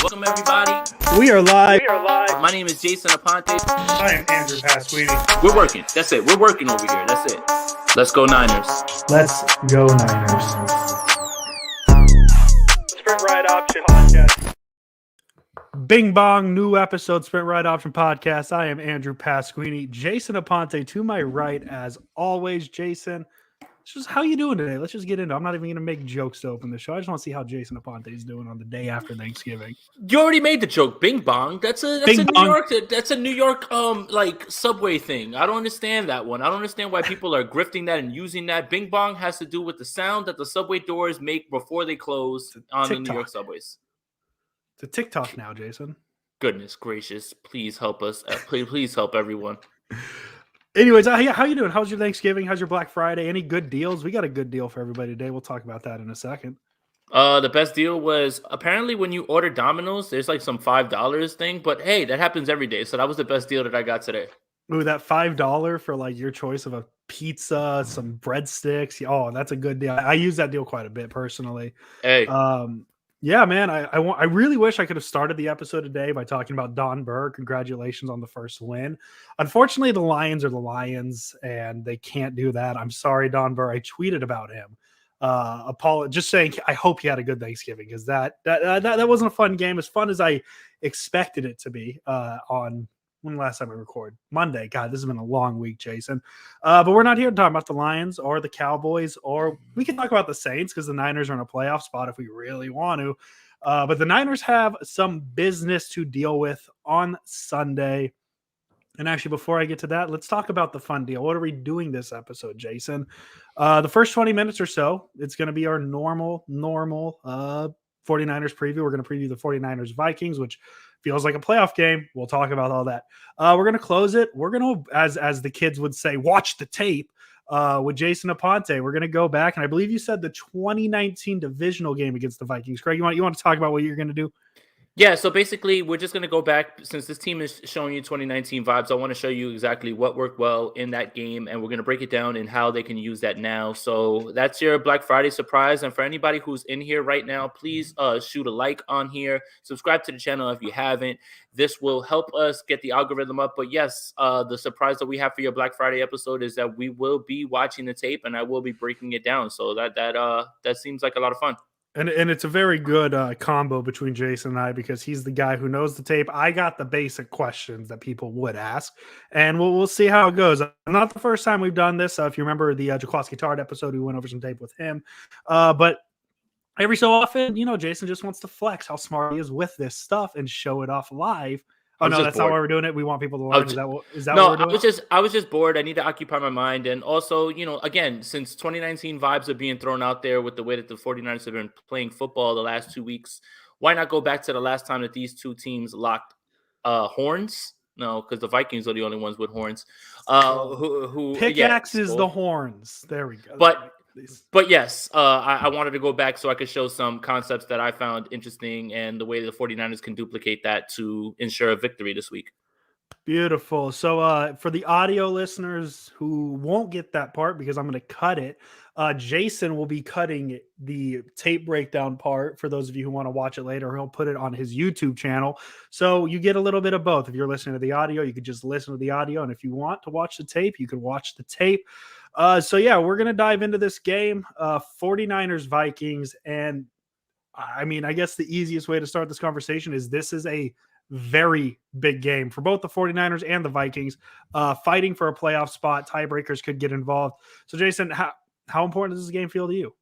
Welcome, everybody. We are live. My name is Jason Aponte. I am Andrew Pasquini. We're working. That's it. We're working over here. That's it. Let's go Niners. Let's go Niners. Sprint Ride Option Podcast. Bing bong, new episode, Sprint Ride Option Podcast. I am Andrew Pasquini. Jason Aponte to my right, as always. Jason, how you doing today? Let's just get into it. I'm not even going to make jokes to open the show. I just want to see how Jason Aponte is doing on the day after Thanksgiving. You already made the joke, Bing Bong. That's a New York like subway thing. I don't understand that one. I don't understand why people are grifting that and using that. Bing Bong has to do with the sound that the subway doors make before they close on the New York subways. It's a TikTok now, Jason. Goodness gracious. Please help us. Please help everyone. Anyways, how you doing? How's your Thanksgiving? How's your Black Friday? Any good deals? We got a good deal for everybody today. We'll talk about that in a second. The best deal was apparently when you order Domino's, there's like some $5 thing. But hey, that happens every day. So that was the best deal that I got today. Ooh, that $5 for like your choice of a pizza, some breadsticks. Oh, that's a good deal. I use that deal quite a bit personally. Hey. Yeah, man, I really wish I could have started the episode today by talking about Don Burr. Congratulations on the first win. Unfortunately, the Lions are the Lions, and they can't do that. I'm sorry, Don Burr. I tweeted about him. Just saying I hope he had a good Thanksgiving, because that wasn't a fun game, as fun as I expected it to be on when last time we record Monday. God, this has been a long week, Jason. But we're not here to talk about the Lions or the Cowboys, or we can talk about the Saints because the Niners are in a playoff spot if we really want to. But the Niners have some business to deal with on Sunday. And actually, before I get to that, let's talk about the fun deal. What are we doing this episode, Jason? The first 20 minutes or so, it's going to be our normal 49ers preview. We're going to preview the 49ers Vikings, which feels like a playoff game. We'll talk about all that. We're going to close it. We're going to, as the kids would say, watch the tape with Jason Aponte. We're going to go back, and I believe you said the 2019 divisional game against the Vikings. Craig, you want to talk about what you're going to do? Yeah, so basically, we're just going to go back. Since this team is showing you 2019 vibes, I want to show you exactly what worked well in that game, and we're going to break it down and how they can use that now. So that's your Black Friday surprise. And for anybody who's in here right now, please shoot a like on here. Subscribe to the channel if you haven't. This will help us get the algorithm up. But yes, the surprise that we have for your Black Friday episode is that we will be watching the tape, and I will be breaking it down. So that seems like a lot of fun. And it's a very good combo between Jason and I, because he's the guy who knows the tape. I got the basic questions that people would ask, and we'll see how it goes. Not the first time we've done this. If you remember the Jaquaski Tard episode, we went over some tape with him. But every so often, Jason just wants to flex how smart he is with this stuff and show it off live. Oh, no, that's bored. Not why we're doing it. We want people to learn. Is that no, what we're doing? I was just bored. I need to occupy my mind. And also, again, since 2019 vibes are being thrown out there with the way that the 49ers have been playing football the last 2 weeks, why not go back to the last time that these two teams locked horns? No, because the Vikings are the only ones with horns. Pickaxes the horns. There we go. But yes, I wanted to go back so I could show some concepts that I found interesting and the way the 49ers can duplicate that to ensure a victory this week. Beautiful. So for the audio listeners who won't get that part, because I'm going to cut it, Jason will be cutting the tape breakdown part. For those of you who want to watch it later, he'll put it on his YouTube channel. So you get a little bit of both. If you're listening to the audio, you could just listen to the audio. And if you want to watch the tape, you can watch the tape. So yeah, we're going to dive into this game, 49ers Vikings. And I mean, I guess the easiest way to start this conversation is this is a very big game for both the 49ers and the Vikings, fighting for a playoff spot. Tiebreakers could get involved. So Jason, how important does this game feel to you?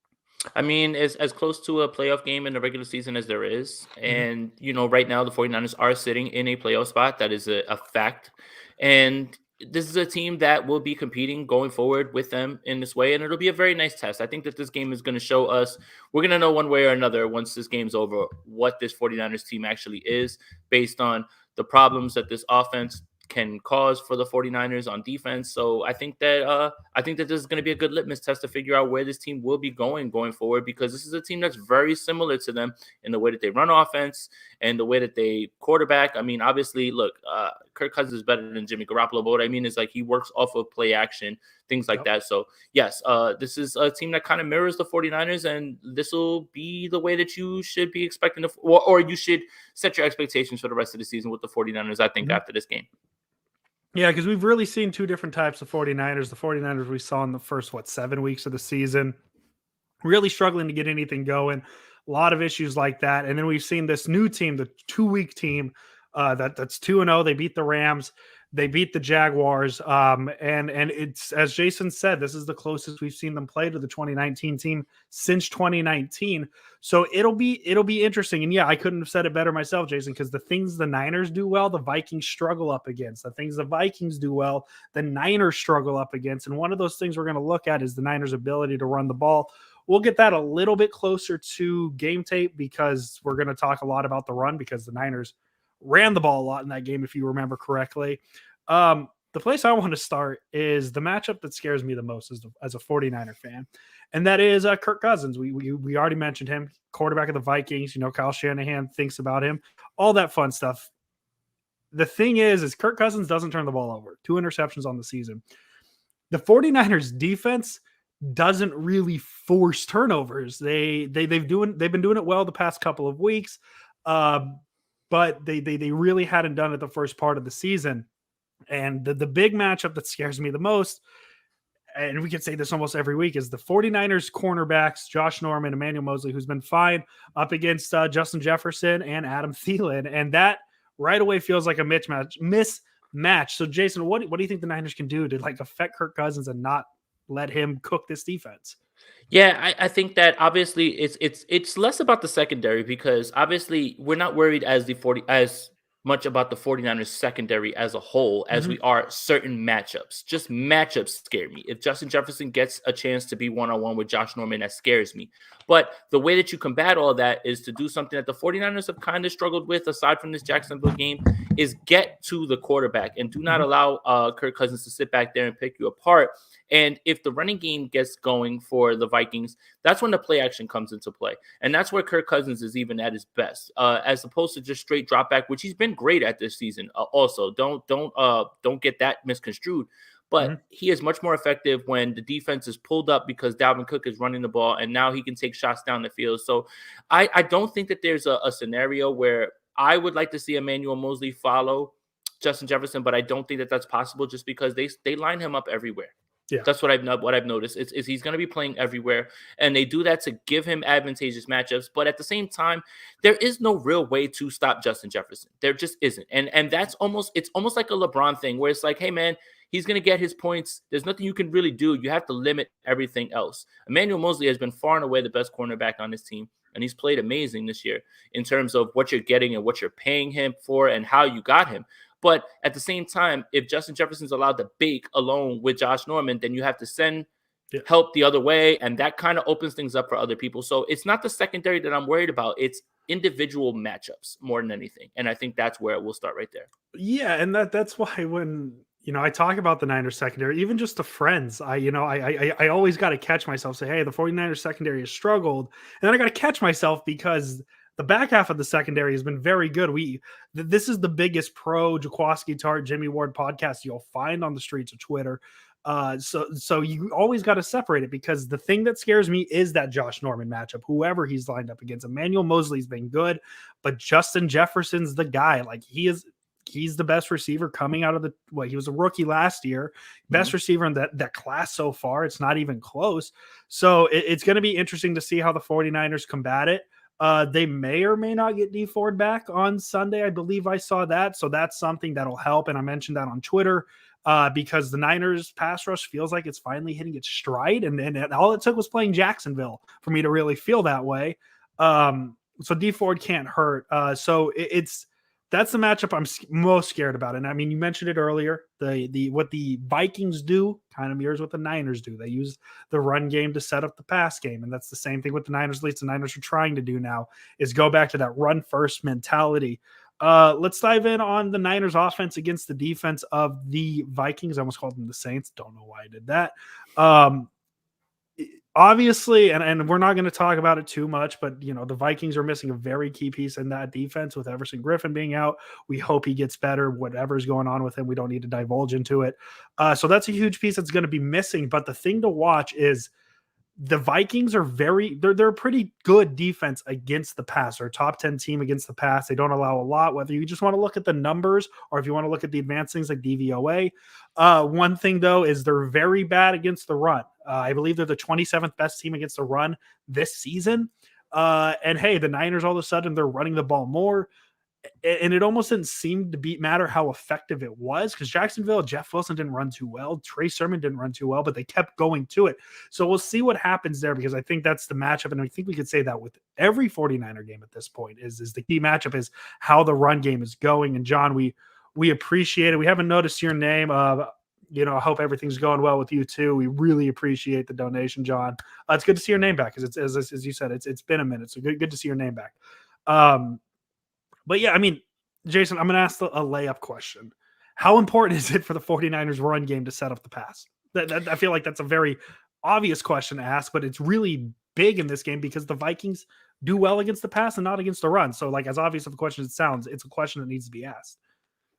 I mean, it's as close to a playoff game in the regular season as there is. And, right now the 49ers are sitting in a playoff spot. That is a fact. And this is a team that will be competing going forward with them in this way, and it'll be a very nice test. I think that this game is going to show us, we're going to know one way or another once this game's over what this 49ers team actually is, based on the problems that this offense can cause for the 49ers on defense. So I think that this is going to be a good litmus test to figure out where this team will be going forward, because this is a team that's very similar to them in the way that they run offense and the way that they quarterback. I mean, obviously, look, Kirk Cousins is better than Jimmy Garoppolo, but what I mean is, like, he works off of play action things like that. So yes, this is a team that kind of mirrors the 49ers, and this will be the way that you should be expecting or you should set your expectations for the rest of the season with the 49ers, I think, after this game. Yeah, because we've really seen two different types of 49ers. The 49ers we saw in the first, 7 weeks of the season, really struggling to get anything going. A lot of issues like that. And then we've seen this new team, the 2-week team, that's 2-0. They beat the Rams. They beat the Jaguars. And it's, as Jason said, this is the closest we've seen them play to the 2019 team since 2019. So it'll be interesting. And yeah, I couldn't have said it better myself, Jason, because the things the Niners do well, the Vikings struggle up against. The things the Vikings do well, the Niners struggle up against. And one of those things we're going to look at is the Niners' ability to run the ball. We'll get that a little bit closer to game tape because we're going to talk a lot about the run because the Niners ran the ball a lot in that game, if you remember correctly. The place I want to start is the matchup that scares me the most as a 49er fan, and that is Kirk Cousins. We already mentioned him, quarterback of the Vikings. Kyle Shanahan thinks about him, all that fun stuff. The thing is Kirk Cousins doesn't turn the ball over. 2 interceptions on the season. The 49ers defense doesn't really force turnovers. They've been doing it well the past couple of weeks, but they really hadn't done it the first part of the season. And the big matchup that scares me the most, and we could say this almost every week, is the 49ers cornerbacks, Josh Norman, Emmanuel Moseley, who's been fine, up against Justin Jefferson and Adam Thielen. And that right away feels like a mismatch. So Jason, what do you think the Niners can do to affect Kirk Cousins and not let him cook this defense? Yeah, I think that obviously it's less about the secondary because obviously we're not worried as much about the 49ers secondary as a whole as we are certain matchups. Just matchups scare me. If Justin Jefferson gets a chance to be one-on-one with Josh Norman, that scares me. But the way that you combat all that is to do something that the 49ers have kind of struggled with aside from this Jacksonville game is get to the quarterback and do not allow Kirk Cousins to sit back there and pick you apart. And if the running game gets going for the Vikings, that's when the play action comes into play. And that's where Kirk Cousins is even at his best, as opposed to just straight drop back, which he's been great at this season. Also, don't get that misconstrued. But he is much more effective when the defense is pulled up because Dalvin Cook is running the ball, and now he can take shots down the field. So I don't think that there's a scenario where I would like to see Emmanuel Moseley follow Justin Jefferson, but I don't think that that's possible just because they line him up everywhere. Yeah. That's what I've noticed is he's going to be playing everywhere, and they do that to give him advantageous matchups. But at the same time, there is no real way to stop Justin Jefferson. There just isn't, and that's almost like a LeBron thing where it's like, hey man, he's going to get his points. There's nothing you can really do. You have to limit everything else. Emmanuel Moseley has been far and away the best cornerback on this team, and he's played amazing this year in terms of what you're getting and what you're paying him for and how you got him. But at the same time, if Justin Jefferson's allowed to bake alone with Josh Norman, then you have to send help the other way, and that kind of opens things up for other people. So it's not the secondary that I'm worried about. It's individual matchups more than anything. And I think that's where we'll start right there. Yeah, and that's why when I talk about the Niners secondary, even just to friends, I always got to catch myself, say, hey, the 49ers secondary has struggled. And then I got to catch myself because the back half of the secondary has been very good. This is the biggest pro Jaquoski Tart Jimmy Ward podcast you'll find on the streets of Twitter. So you always got to separate it because the thing that scares me is that Josh Norman matchup, whoever he's lined up against. Emmanuel Moseley's been good, but Justin Jefferson's the guy. He's the best receiver coming out of he was a rookie last year, best receiver in that class so far. It's not even close. So it's going to be interesting to see how the 49ers combat it. They may or may not get Dee Ford back on Sunday. I believe I saw that. So that's something that'll help. And I mentioned that on Twitter because the Niners pass rush feels like it's finally hitting its stride. And all it took was playing Jacksonville for me to really feel that way. So Dee Ford can't hurt. So that's the matchup I'm most scared about. And I mean, you mentioned it earlier, what the Vikings do kind of mirrors what the Niners do. They use the run game to set up the pass game. And that's the same thing with the Niners. At least the Niners are trying to do now is go back to that run first mentality. Let's dive in on the Niners offense against the defense of the Vikings. I almost called them the Saints. Don't know why I did that. obviously, and we're not going to talk about it too much, but the Vikings are missing a very key piece in that defense with Everson Griffin being out. We hope he gets better. Whatever's going on with him, we don't need to divulge into it. So that's a huge piece that's going to be missing. But the thing to watch is the Vikings are they're a pretty good defense against the pass, or a top 10 team against the pass. They don't allow a lot, whether you just want to look at the numbers or if you want to look at the advanced things like DVOA. One thing though is they're very bad against the run. I believe they're the 27th best team against the run this season. And hey, the Niners, all of a sudden they're running the ball more. And it almost didn't seem to matter how effective it was, because Jacksonville, Jeff Wilson didn't run too well. Trey Sermon didn't run too well, but they kept going to it. So we'll see what happens there, because I think that's the matchup. And I think we could say that with every 49er game at this point is the key matchup is how the run game is going. And John, we appreciate it. We haven't noticed your name. I hope everything's going well with you too. We really appreciate the donation, John. It's good to see your name back, because it's as you said, it's been a minute. So good to see your name back. But yeah, I mean, Jason, I'm going to ask a layup question. How important is it for the 49ers run game to set up the pass? I feel like that's a very obvious question to ask, but it's really big in this game because the Vikings do well against the pass and not against the run. So like, as obvious of a question as it sounds, it's a question that needs to be asked.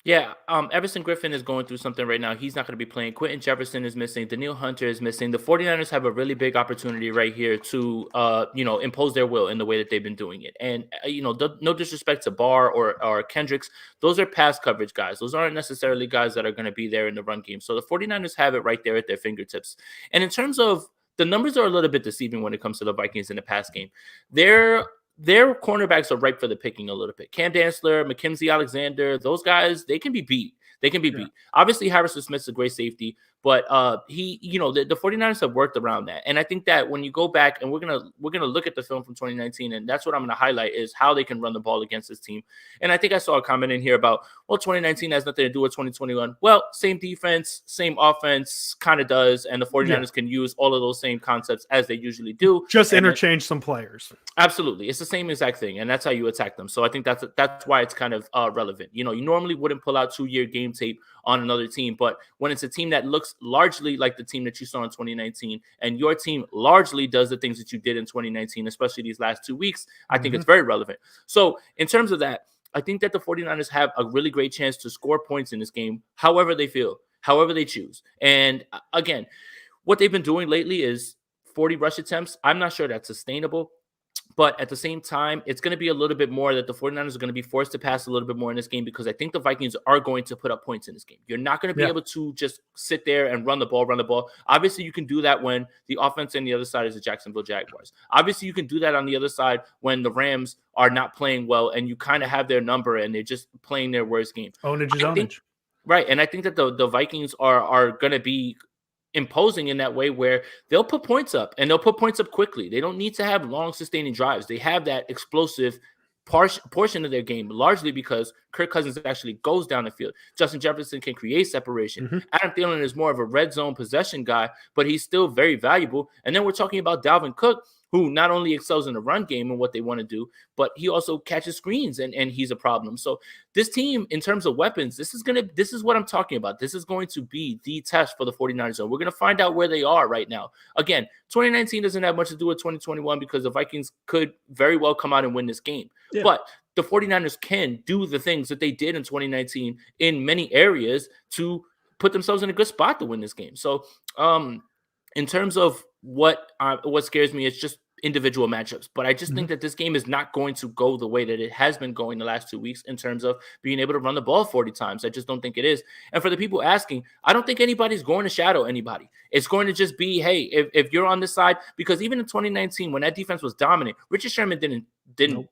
Yeah, Everson Griffin is going through something right now. He's not going to be playing. Quentin Jefferson is missing. Daniil Hunter is missing. The 49ers have a really big opportunity right here to, impose their will in the way that they've been doing it. And, no disrespect to Barr or Kendricks. Those are pass coverage guys. Those aren't necessarily guys that are going to be there in the run game. So the 49ers have it right there at their fingertips. And in terms of the numbers are a little bit deceiving when it comes to the Vikings in the pass game. Their cornerbacks are ripe for the picking a little bit. Cam Dantzler, McKenzie Alexander, those guys, they can be beat. They can be beat. Obviously, Harrison Smith's a great safety, but the 49ers have worked around that. And I think that when you go back and we're gonna look at the film from 2019, and that's what I'm gonna highlight is how they can run the ball against this team. And I think I saw a comment in here about, well, 2019 has nothing to do with 2021. Well, same defense, same offense, kind of does, and the 49ers can use all of those same concepts as they usually do. Just interchange some players. Absolutely. It's the same exact thing, and that's how you attack them. So I think that's why it's kind of relevant. You normally wouldn't pull out 2-year game tape on another team, but when it's a team that looks largely like the team that you saw in 2019, and your team largely does the things that you did in 2019, especially these last 2 weeks, I think it's very relevant. So in terms of that, I think that the 49ers have a really great chance to score points in this game, however they feel, however they choose. And again, what they've been doing lately is 40 rush attempts. I'm not sure that's sustainable. But at the same time, it's going to be a little bit more that the 49ers are going to be forced to pass a little bit more in this game, because I think the Vikings are going to put up points in this game. You're not going to be able to just sit there and run the ball. Obviously, you can do that when the offense on the other side is the Jacksonville Jaguars. Obviously, you can do that on the other side when the Rams are not playing well and you kind of have their number and they're just playing their worst game. Ownage is ownage. Right. And I think that the Vikings are going to be imposing in that way where they'll put points up, and they'll put points up quickly. They don't need to have long sustaining drives. They have that explosive portion of their game, largely because Kirk Cousins actually goes down the field. Justin Jefferson can create separation. Adam Thielen is more of a red zone possession guy, but he's still very valuable. And then we're talking about Dalvin Cook, who not only excels in the run game and what they want to do, but he also catches screens, and he's a problem. So this team, in terms of weapons, this is what I'm talking about. This is going to be the test for the 49ers. So we're going to find out where they are right now. Again, 2019 doesn't have much to do with 2021 because the Vikings could very well come out and win this game. Yeah. But the 49ers can do the things that they did in 2019 in many areas to put themselves in a good spot to win this game. So in terms of what scares me, it's just individual matchups. But I just think that this game is not going to go the way that it has been going the last 2 weeks in terms of being able to run the ball 40 times. I just don't think it is. And for the people asking, I don't think anybody's going to shadow anybody. It's going to just be, hey, if you're on this side, because even in 2019, when that defense was dominant, Richard Sherman didn't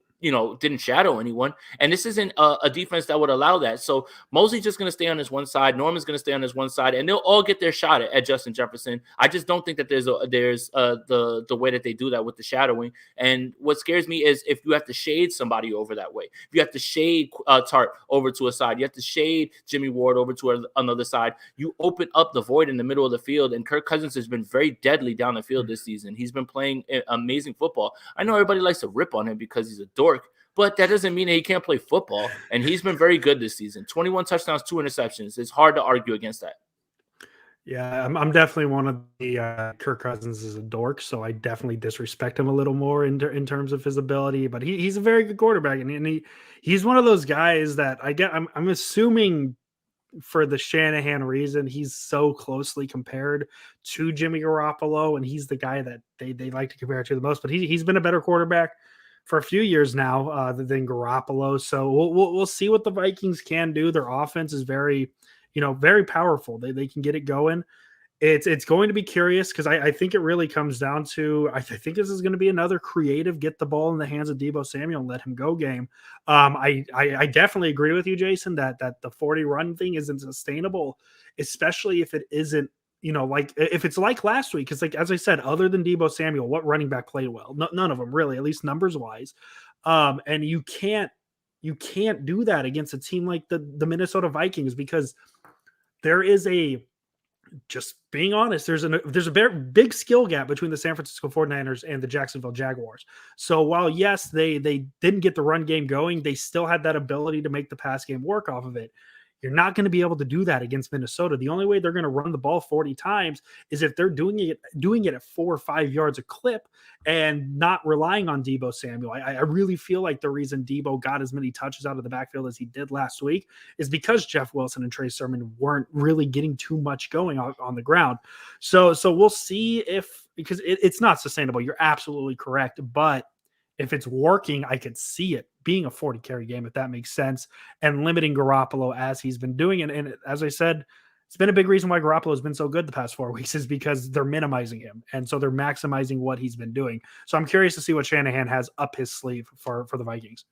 shadow anyone. And this isn't a defense that would allow that. So Mosley's just going to stay on his one side. Norman's going to stay on his one side, and they'll all get their shot at Justin Jefferson. I just don't think that there's the way that they do that with the shadowing. And what scares me is if you have to shade somebody over that way, if you have to shade Tart over to a side, you have to shade Jimmy Ward over to another side, you open up the void in the middle of the field. And Kirk Cousins has been very deadly down the field this season. He's been playing amazing football. I know everybody likes to rip on him because he's a dork, but that doesn't mean that he can't play football. And he's been very good this season. 21 touchdowns, 2 interceptions. It's hard to argue against that. Yeah, I'm definitely one of the Kirk Cousins is a dork, so I definitely disrespect him a little more in terms of his ability. But he's a very good quarterback, and he's one of those guys that I get. I'm assuming for the Shanahan reason, he's so closely compared to Jimmy Garoppolo, and he's the guy that they like to compare to the most. But he's been a better quarterback for a few years now than Garoppolo. So we'll see what the Vikings can do. Their offense is very, very powerful. They can get it going. It's going to be curious because I think it really comes down to think this is going to be another creative get the ball in the hands of Deebo Samuel and let him go game. I definitely agree with you, Jason, that the 40 run thing isn't sustainable, especially if it isn't, like if it's like last week. Because like as I said, other than Deebo Samuel, what running back played well? None of them really, at least numbers wise. And you can't do that against a team like the Minnesota Vikings because there is a just being honest, there's a very big skill gap between the San Francisco 49ers and the Jacksonville Jaguars. So while yes, they didn't get the run game going, they still had that ability to make the pass game work off of it. You're not going to be able to do that against Minnesota. The only way they're going to run the ball 40 times is if they're doing it at 4 or 5 yards a clip and not relying on Deebo Samuel. I really feel like the reason Deebo got as many touches out of the backfield as he did last week is because Jeff Wilson and Trey Sermon weren't really getting too much going on the ground. So we'll see if because it's not sustainable. You're absolutely correct, but if it's working, I could see it being a 40 carry game, if that makes sense, and limiting Garoppolo as he's been doing. And as I said, it's been a big reason why Garoppolo has been so good the past 4 weeks is because they're minimizing him. And so they're maximizing what he's been doing. So I'm curious to see what Shanahan has up his sleeve for the Vikings.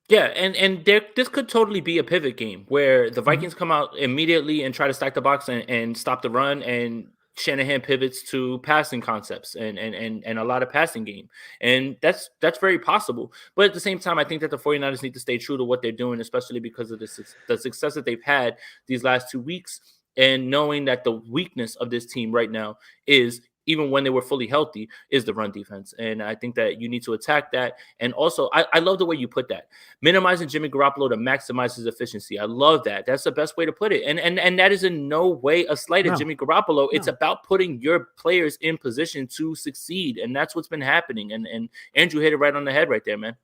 Yeah, and this could totally be a pivot game where the Mhm. Vikings come out immediately and try to stack the box and stop the run, and Shanahan pivots to passing concepts and a lot of passing game. And that's very possible. But at the same time, I think that the 49ers need to stay true to what they're doing, especially because of the success that they've had these last 2 weeks, and knowing that the weakness of this team right now is, even when they were fully healthy, is the run defense. And I think that you need to attack that. And also, I love the way you put that, minimizing Jimmy Garoppolo to maximize his efficiency. I love that. That's the best way to put it. And that is in no way a slight at No, Jimmy Garoppolo. It's no. about putting your players in position to succeed. And that's what's been happening. And Andrew hit it right on the head right there, man.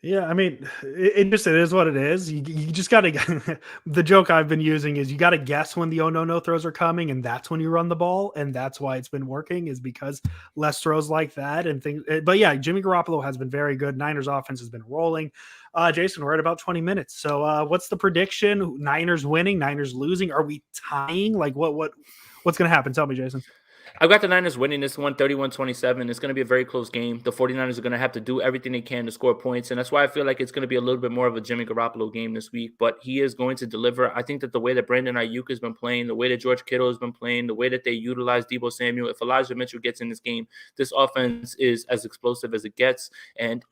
Yeah, I mean, it is what it is. You just got to. The joke I've been using is you got to guess when the oh no throws are coming, and that's when you run the ball, and that's why it's been working is because less throws like that and things. But yeah, Jimmy Garoppolo has been very good. Niners offense has been rolling. Jason, we're at about 20 minutes. So what's the prediction? Niners winning? Niners losing? Are we tying? Like what's going to happen? Tell me, Jason. I've got the Niners winning this one 31-27. It's going to be a very close game. The 49ers are going to have to do everything they can to score points. And that's why I feel like it's going to be a little bit more of a Jimmy Garoppolo game this week. But he is going to deliver. I think that the way that Brandon Ayuk has been playing, the way that George Kittle has been playing, the way that they utilize Deebo Samuel, if Elijah Mitchell gets in this game, this offense is as explosive as it gets. And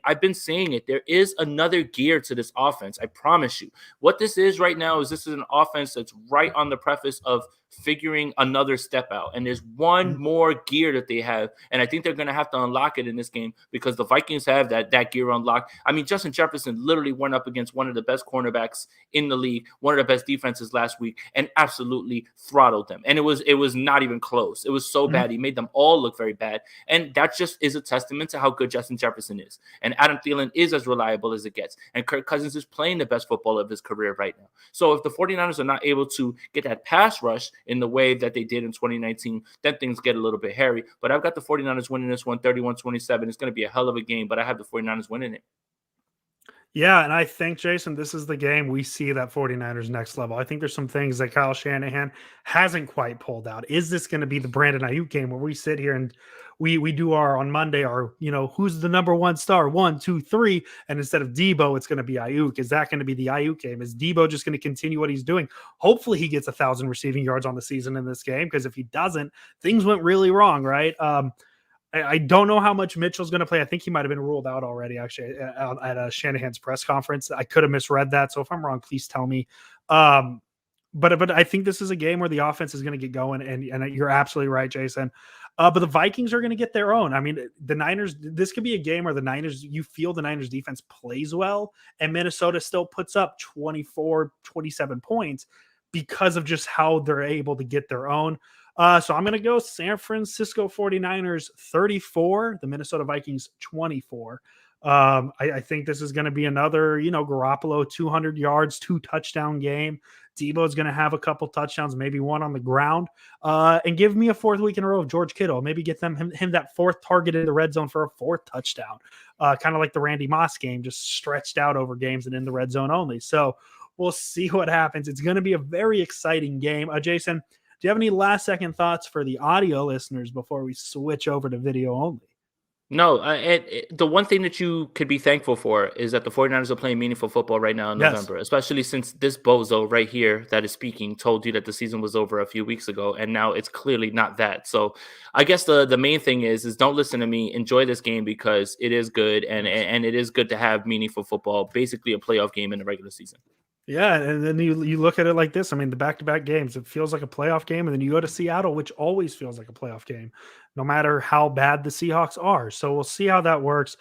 I've been saying it. There is another gear to this offense. I promise you. What this is right now is this is an offense that's right on the preface of figuring another step out. And there's one more gear that they have. And I think they're going to have to unlock it in this game because the Vikings have that gear unlocked. I mean, Justin Jefferson literally went up against one of the best cornerbacks in the league, one of the best defenses last week, and absolutely throttled them. And it was not even close. It was so bad. He made them all look very bad. And that just is a testament to how good Justin Jefferson is. And Adam Thielen is as reliable as it gets. And Kirk Cousins is playing the best football of his career right now. So if the 49ers are not able to get that pass rush in the way that they did in 2019, then things get a little bit hairy. But I've got the 49ers winning this one 31-27. It's going to be a hell of a game, but I have the 49ers winning it. Yeah, and I think, Jason, this is the game we see that 49ers next level. I think there's some things that Kyle Shanahan hasn't quite pulled out. Is this going to be the Brandon Ayuk game where we sit here and we do our on Monday our, who's the number one star? 1, 2, 3. And instead of Debo, it's going to be Ayuk. Is that going to be the Ayuk game? Is Debo just going to continue what he's doing? Hopefully he gets 1,000 receiving yards on the season in this game, because if he doesn't, things went really wrong, right? I don't know how much Mitchell's going to play. I think he might have been ruled out already, actually, at Shanahan's press conference. I could have misread that. So if I'm wrong, please tell me. But I think this is a game where the offense is going to get going. And you're absolutely right, Jason. But the Vikings are going to get their own. I mean, the Niners, this could be a game where you feel the Niners defense plays well and Minnesota still puts up 24, 27 points. because of just how they're able to get their own. So I'm going to go San Francisco 49ers 34, the Minnesota Vikings 24. I think this is going to be another, Garoppolo 200 yards, 2 touchdown game. Debo is going to have a couple touchdowns, maybe one on the ground. And give me a fourth week in a row of George Kittle. Maybe get him that fourth target in the red zone for a fourth touchdown. Kind of like the Randy Moss game, just stretched out over games and in the red zone only. So we'll see what happens. It's going to be a very exciting game. Jason, do you have any last second thoughts for the audio listeners before we switch over to video only? No, the one thing that you could be thankful for is that the 49ers are playing meaningful football right now in Yes. November, especially since this bozo right here that is speaking told you that the season was over a few weeks ago, and now it's clearly not that. So I guess the main thing is don't listen to me. Enjoy this game because it is good, and it is good to have meaningful football, basically a playoff game in the regular season. Yeah, and then you look at it like this. I mean, the back-to-back games, it feels like a playoff game, and then you go to Seattle, which always feels like a playoff game, no matter how bad the Seahawks are. So we'll see how that works.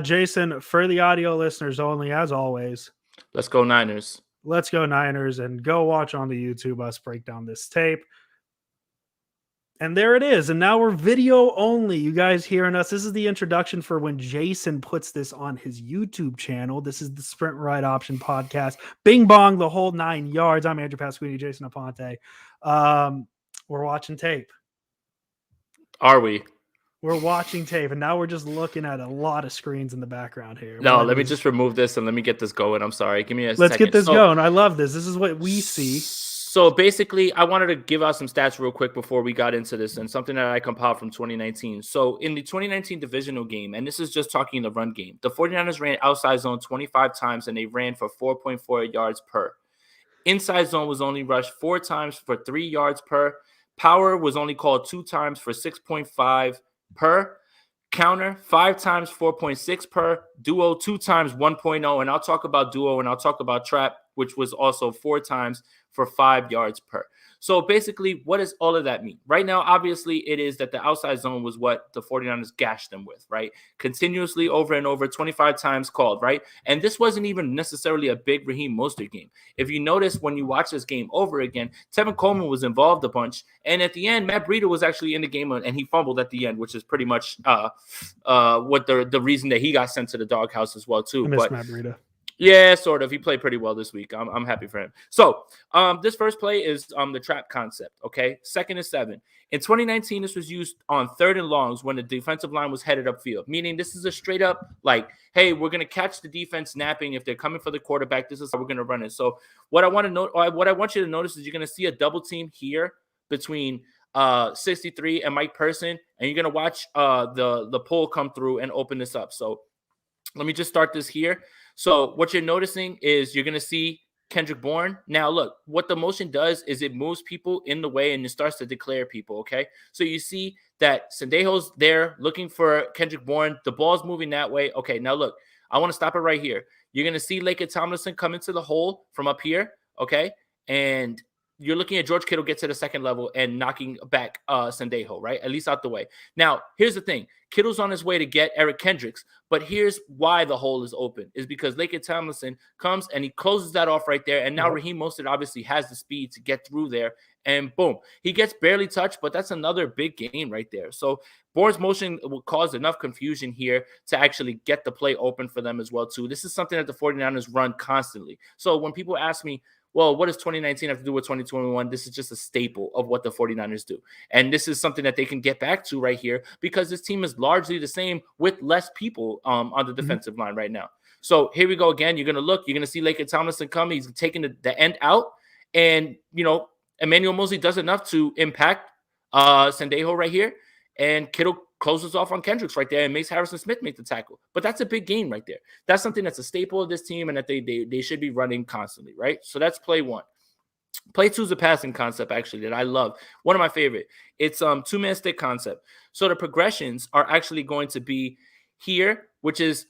Jason, for the audio listeners only, as always, let's go Niners. Let's go Niners, and go watch on the YouTube us break down this tape. And there it is. And now we're video only. You guys hearing us. This is the introduction for when Jason puts this on his YouTube channel. This is the Sprint Right Option podcast. Bing bong, the whole 9 yards. I'm Andrew Pasquini, Jason Aponte. We're watching tape. Are we? We're watching tape. And now we're just looking at a lot of screens in the background here. No, let me just remove this and let me get this going. I'm sorry. Give me a second. Let's get this going. I love this. This is what we see. So basically, I wanted to give out some stats real quick before we got into this, and something that I compiled from 2019. So in the 2019 divisional game, and this is just talking the run game, the 49ers ran outside zone 25 times, and they ran for 4.4 yards per. Inside zone was only rushed 4 times for 3 yards per. Power was only called 2 times for 6.5 per. Counter 5 times 4.6 per. Duo 2 times 1.0, and I'll talk about duo and I'll talk about trap, which was also 4 times for 5 yards per. So basically, what does all of that mean? Right now, obviously, it is that the outside zone was what the 49ers gashed them with, right? Continuously over and over, 25 times called, right? And this wasn't even necessarily a big Raheem Mostert game. If you notice, when you watch this game over again, Tevin Coleman was involved a bunch. And at the end, Matt Breida was actually in the game, and he fumbled at the end, which is pretty much what the reason that he got sent to the doghouse as well, too. I miss Matt Breida. Yeah, sort of. He played pretty well this week. I'm happy for him. So this first play is the trap concept, okay? 2nd and 7. In 2019, this was used on 3rd and longs when the defensive line was headed upfield, meaning this is a straight up like, hey, we're going to catch the defense napping. If they're coming for the quarterback, this is how we're going to run it. So what I want you to notice is you're going to see a double team here between 63 and Mike Person, and you're going to watch the pull come through and open this up. So let me just start this here. So what you're noticing is you're going to see Kendrick Bourne. Now, look, what the motion does is it moves people in the way and it starts to declare people, okay? So you see that Sendejo's there looking for Kendrick Bourne. The ball's moving that way. Okay, now look, I want to stop it right here. You're going to see Laken Tomlinson come into the hole from up here, okay? And you're looking at George Kittle get to the second level and knocking back Sendejo, right? At least out the way. Now, here's the thing. Kittle's on his way to get Eric Kendricks, but here's why the hole is open, is because Laken Tomlinson comes and he closes that off right there, and now Raheem Mostert obviously has the speed to get through there, and boom. He gets barely touched, but that's another big gain right there. So Bourne's motion will cause enough confusion here to actually get the play open for them as well, too. This is something that the 49ers run constantly. So when people ask me, well, what does 2019 have to do with 2021? This is just a staple of what the 49ers do. And this is something that they can get back to right here because this team is largely the same with less people on the defensive line right now. So here we go again. You're going to look. You're going to see Laken Tomlinson come. He's taking the end out. And, Emmanuel Mosley does enough to impact Sendejo right here. And Kittle closes off on Kendricks right there and makes Harrison Smith make the tackle. But that's a big gain right there. That's something that's a staple of this team and that they should be running constantly, right? So that's play 1. Play 2 is a passing concept, actually, that I love. One of my favorite. It's 2-man stick concept. So the progressions are actually going to be here, which is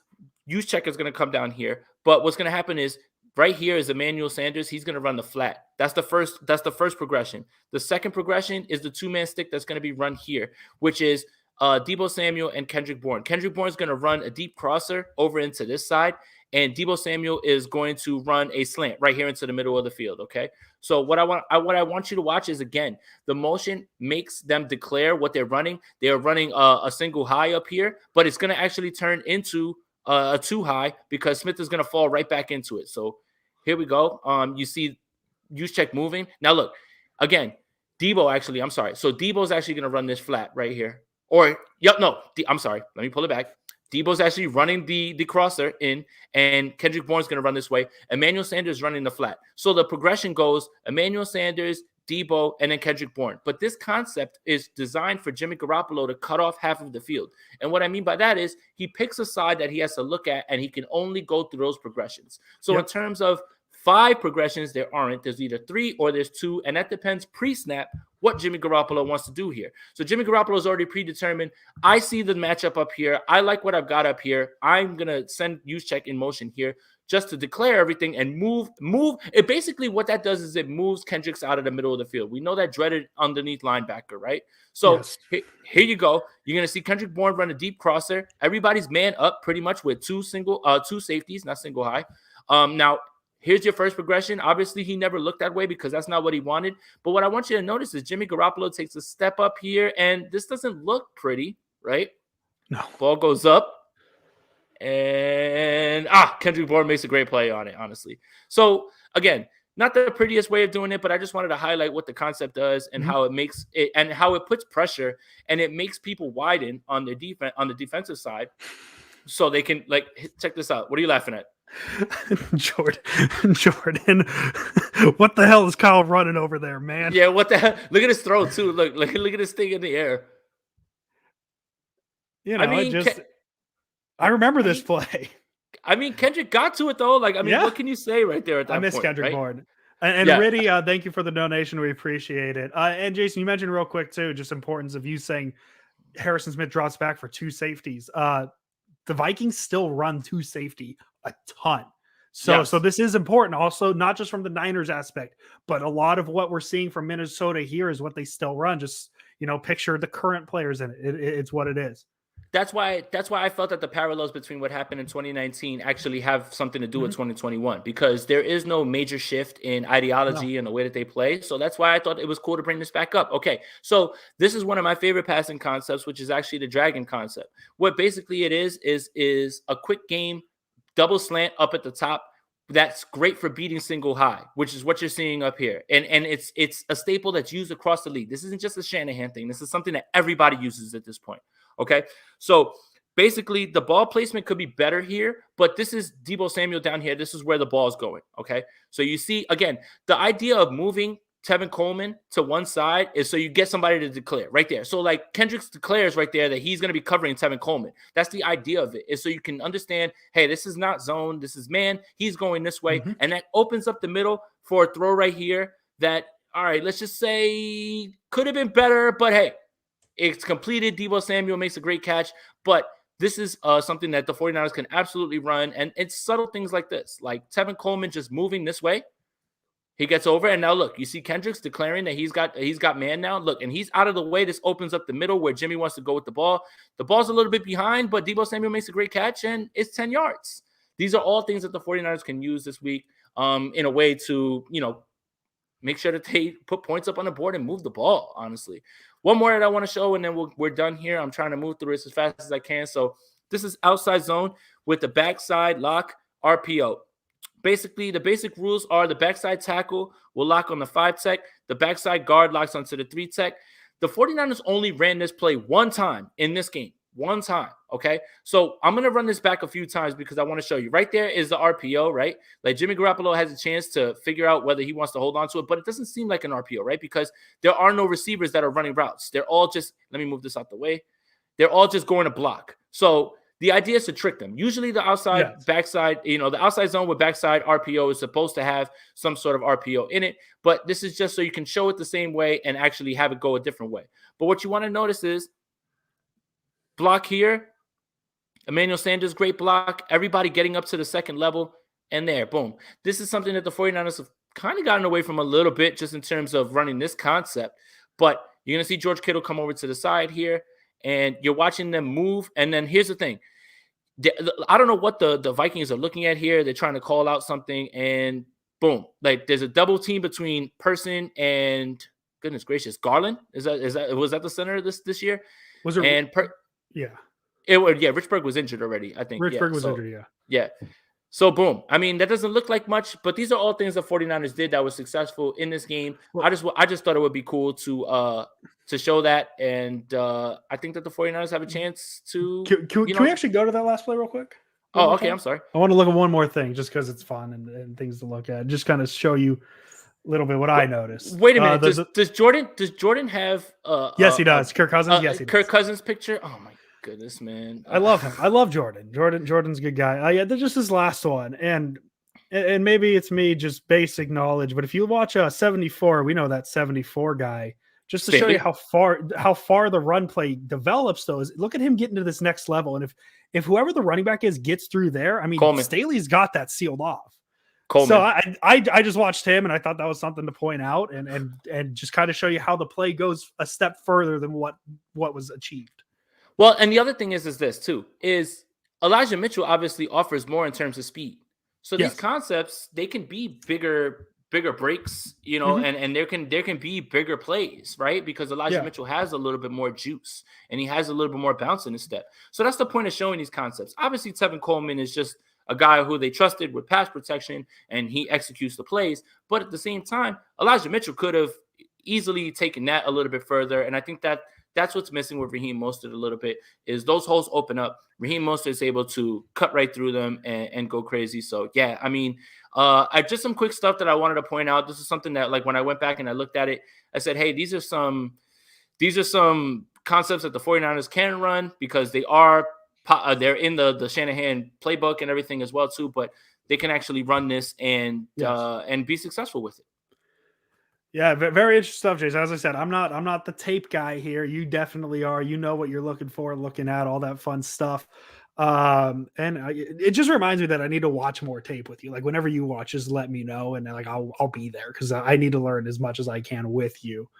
use check is going to come down here. But what's going to happen is right here is Emmanuel Sanders. He's going to run the flat. That's the first progression. The second progression is the 2-man stick that's going to be run here, which is Debo Samuel and Kendrick Bourne. Kendrick Bourne is going to run a deep crosser over into this side, and Debo Samuel is going to run a slant right here into the middle of the field. Okay, so what I want you to watch is, again, the motion makes them declare what they're running. They're running a single high up here, but it's going to actually turn into a two high because Smith is going to fall right back into it. So here we go. You see use check moving. Now look, again, Debo actually, I'm sorry. So Debo's actually going to run this flat right here. Or, yep, no, I'm sorry. Let me pull it back. Debo's actually running the crosser in, and Kendrick Bourne's going to run this way. Emmanuel Sanders running the flat. So the progression goes Emmanuel Sanders, Debo, and then Kendrick Bourne. But this concept is designed for Jimmy Garoppolo to cut off half of the field. And what I mean by that is he picks a side that he has to look at, and he can only go through those progressions. So in terms of 5 progressions, there aren't. There's either 3 or there's 2, and that depends pre-snap what Jimmy Garoppolo wants to do here. So Jimmy Garoppolo is already predetermined. I see the matchup up here. I like what I've got up here. I'm going to send use check in motion here just to declare everything and move. It basically, what that does is it moves Kendricks out of the middle of the field. We know that dreaded underneath linebacker, right? So here you go. You're going to see Kendrick Bourne run a deep crosser. Everybody's man up pretty much with two safeties, not single high. Now, here's your first progression. Obviously, he never looked that way because that's not what he wanted. But what I want you to notice is Jimmy Garoppolo takes a step up here, and this doesn't look pretty, right? No. Ball goes up, and Kendrick Bourne makes a great play on it, honestly. So, again, not the prettiest way of doing it, but I just wanted to highlight what the concept does and how it makes it, and how it puts pressure, and it makes people widen on the defensive side, so they can, like, check this out. What are you laughing at? Jordan, what the hell is Kyle running over there, man? Yeah, what the hell? Look at his throw too. Look at this thing in the air. You know, I remember this play. I mean, Kendrick got to it though. Like, I mean, what can you say right there at that point? I miss Kendrick right? Bourne. And Riddy, thank you for the donation. We appreciate it. And Jason, you mentioned real quick too, just importance of you saying Harrison Smith drops back for 2 safeties. The Vikings still run 2 safety a ton. So this is important also, not just from the Niners aspect, but a lot of what we're seeing from Minnesota here is what they still run. Just, picture the current players in it. It's what it is. That's why I felt that the parallels between what happened in 2019 actually have something to do with 2021, because there is no major shift in ideology and the way that they play. So that's why I thought it was cool to bring this back up. Okay, so this is one of my favorite passing concepts, which is actually the dragon concept. What basically it is a quick game, double slant up at the top. That's great for beating single high, which is what you're seeing up here. And it's a staple that's used across the league. This isn't just a Shanahan thing. This is something that everybody uses at this point. Okay, so basically the ball placement could be better here, but this is Debo Samuel down here. This is where the ball is going. Okay, so you see, again, the idea of moving Tevin Coleman to one side is so you get somebody to declare right there. So like Kendricks declares right there that he's going to be covering Tevin Coleman. That's the idea of it, is so you can understand, hey, this is not zone. This is man. He's going this way. And that opens up the middle for a throw right here that, all right, let's just say could have been better, but hey, it's completed. Debo Samuel makes a great catch, but this is something that the 49ers can absolutely run. And it's subtle things like this, like Tevin Coleman just moving this way. He gets over, and now look, you see Kendricks declaring that he's got man now. Look, and he's out of the way. This opens up the middle where Jimmy wants to go with the ball. The ball's a little bit behind, but Debo Samuel makes a great catch, and it's 10 yards. These are all things that the 49ers can use this week in a way to, make sure that they put points up on the board and move the ball, honestly. One more that I want to show, and then we're done here. I'm trying to move through this as fast as I can. So this is outside zone with the backside lock RPO. Basically, the basic rules are the backside tackle will lock on the 5 tech. The backside guard locks onto the 3 tech. The 49ers only ran this play one time in this game. One time, okay? So I'm going to run this back a few times because I want to show you. Right there is the RPO, right? Like Jimmy Garoppolo has a chance to figure out whether he wants to hold on to it, but it doesn't seem like an RPO, right? Because there are no receivers that are running routes. They're all just, let me move this out the way. They're all just going to block. So the idea is to trick them. Usually the outside backside, the outside zone with backside RPO is supposed to have some sort of RPO in it, but this is just so you can show it the same way and actually have it go a different way. But what you want to notice is block here, Emmanuel Sanders, great block, everybody getting up to the second level, and there, boom. This is something that the 49ers have kind of gotten away from a little bit just in terms of running this concept, but you're going to see George Kittle come over to the side here, and you're watching them move. And then here's the thing. I don't know what the Vikings are looking at here. They're trying to call out something, and boom, like there's a double team between Person and goodness gracious, Garland. Was that the center of this year? Was it? And Yeah, Richburg was injured already, I think. Richburg was injured. Yeah. So boom. I mean, that doesn't look like much, but these are all things that 49ers did that was successful in this game. Well, I just thought it would be cool to show that, and I think that the 49ers have a chance to. Can we actually go to that last play real quick? Oh, okay. I'm sorry. I want to look at one more thing just because it's fun and things to look at. Just kind of show you a little bit what I noticed. Wait a minute. Does Jordan have? Yes, he does. Kirk Cousins. Yes, he does. Kirk Cousins picture. Oh my goodness, man. I love him. I love Jordan. Jordan's a good guy. Yeah, there's just his last one, and maybe it's me just basic knowledge, but if you watch 74, we know that 74 guy. Just to show you how far the run play develops, though, is look at him getting to this next level. And if whoever the running back is gets through there, I mean, Coleman. Staley's got that sealed off. Coleman. So I just watched him, and I thought that was something to point out, and just kind of show you how the play goes a step further than what was achieved. Well, and the other thing is this too, is Elijah Mitchell obviously offers more in terms of speed. So these concepts, they can be bigger breaks, and there can be bigger plays, right? Because Elijah Mitchell has a little bit more juice and he has a little bit more bounce in his step. So that's the point of showing these concepts. Obviously, Tevin Coleman is just a guy who they trusted with pass protection and he executes the plays. But at the same time, Elijah Mitchell could have easily taken that a little bit further. And I think that's what's missing with Raheem Mostert a little bit is those holes open up. Raheem Mostert is able to cut right through them and go crazy. So, yeah, I mean, I just some quick stuff that I wanted to point out. This is something that, like, when I went back and I looked at it, I said, hey, these are some concepts that the 49ers can run because they're in the Shanahan playbook and everything as well, too. But they can actually run this and be successful with it. Yeah, very interesting stuff, Jason. As I said, I'm not the tape guy here. You definitely are. You know what you're looking for, looking at all that fun stuff. And it just reminds me that I need to watch more tape with you. Like whenever you watch, just let me know, and like I'll be there because I need to learn as much as I can with you.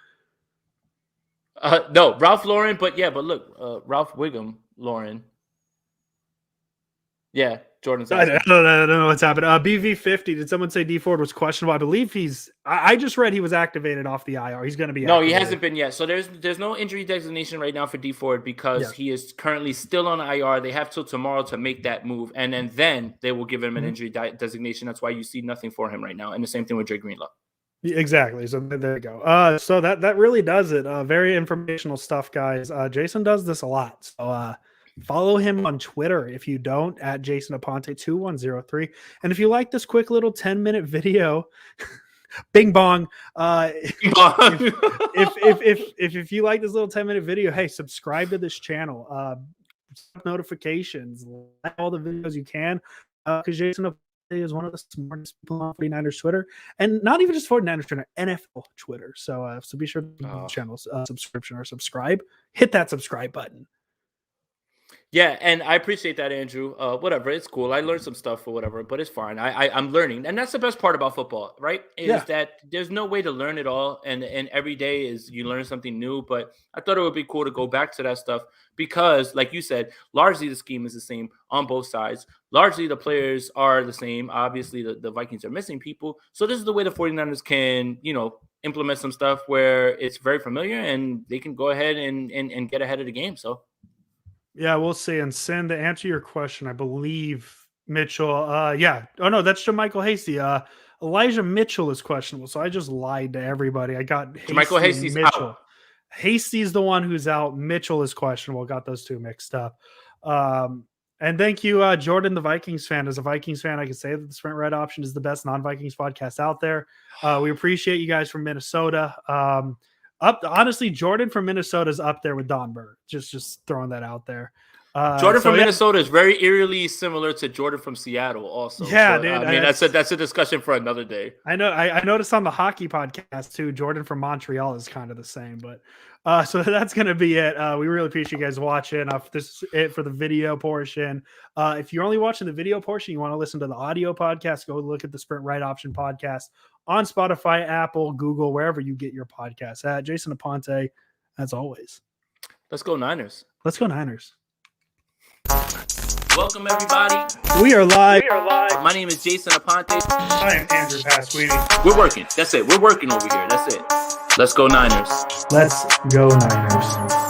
No, Ralph Lauren, but look, Ralph Wiggum Lauren. Yeah, Jordan's. I don't know what's happened. BV50. Did someone say D Ford was questionable? I believe I just read he was activated off the IR. He's going to be. No, he hasn't been yet. So there's no injury designation right now for D Ford because he is currently still on IR. They have till tomorrow to make that move, and then they will give him an injury designation. That's why you see nothing for him right now. And the same thing with Dre Greenlaw. Exactly. So there you go. So that really does it. Very informational stuff, guys. Jason does this a lot. So follow him on Twitter if you don't, at Jason Aponte 2103. And if you like this quick little 10-minute video, bing bong. If you like this little 10-minute video, hey, subscribe to this channel. Notifications, like all the videos you can, because Jason Aponte is one of the smartest people on 49ers Twitter, and not even just 49ers Twitter, NFL Twitter. So be sure to the channel subscription or subscribe. Hit that subscribe button. Yeah, and I appreciate that, Andrew. Whatever, it's cool. I learned some stuff or whatever, but it's fine. I'm learning, and that's the best part about football, right? Is that there's no way to learn it all, and every day is you learn something new. But I thought it would be cool to go back to that stuff because, like you said, largely the scheme is the same on both sides. Largely the players are the same. Obviously, the Vikings are missing people, so this is the way the 49ers can, implement some stuff where it's very familiar, and they can go ahead and get ahead of the game. So. Yeah, we'll see. And Sin, to answer your question, I believe Mitchell. Oh no, that's Jermichael Hasty. Elijah Mitchell is questionable. So I just lied to everybody. I got Jermichael Hasty's Mitchell. out. Hasty's the one who's out. Mitchell is questionable. Got those two mixed up. And thank you, Jordan, the Vikings fan. As a Vikings fan, I can say that the Sprint Red Option is the best non-Vikings podcast out there. We appreciate you guys from Minnesota. Honestly, Jordan from Minnesota is up there with Don Berg. Just throwing that out there. Jordan from Minnesota is very eerily similar to Jordan from Seattle, also. Yeah, but, dude. I mean, that's a discussion for another day. I know. I noticed on the hockey podcast too. Jordan from Montreal is kind of the same, but so that's gonna be it. We really appreciate you guys watching. This is it for the video portion. If you're only watching the video portion, you want to listen to the audio podcast, go look at the Sprint Right Option podcast on Spotify, Apple, Google, wherever you get your podcasts at. Jason Aponte, as always. Let's go Niners. Let's go Niners. Welcome, everybody. We are live. We are live. My name is Jason Aponte. I am Andrew Pasquini. We're working. That's it. We're working over here. That's it. Let's go Niners. Let's go Niners.